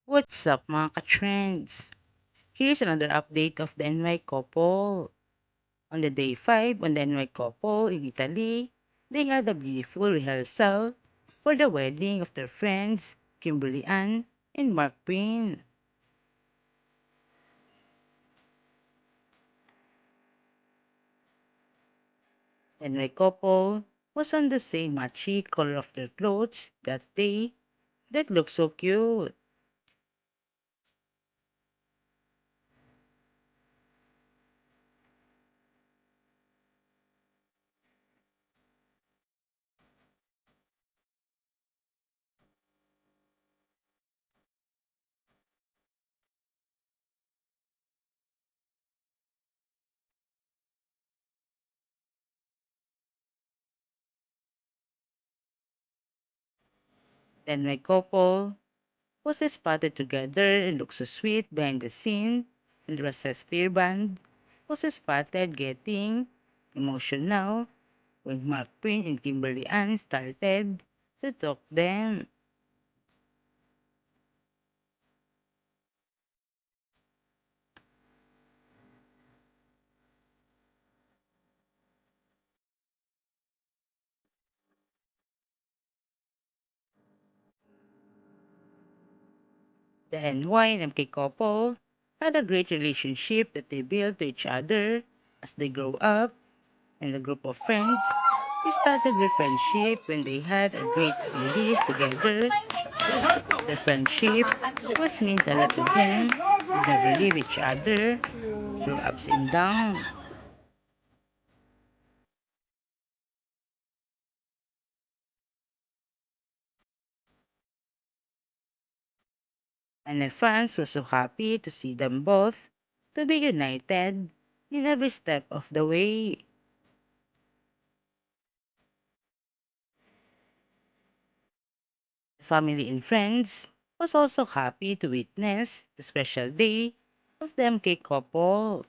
What's up mga ka-trends? Here's another update of the NY couple. On the day 5 on the NY couple in Italy, they had a beautiful rehearsal for the wedding of their friends Kimberly Ann and Mark Payne. The NY couple was on the same matchy color of their clothes that day that looked so cute. The NY couple was spotted together and looked so sweet behind the scene, and Russell's fear band was spotted getting emotional when Mark Payne and Kimberly Ann started to talk them. The NY and MK couple had a great relationship that they built to each other as they grow up, and a group of friends. They started their friendship when they had a great series together. Their friendship was means a lot to them. They never leave each other through ups and downs. And the fans were so happy to see them both to be united in every step of the way. Family and friends was also happy to witness the special day of the MK couple.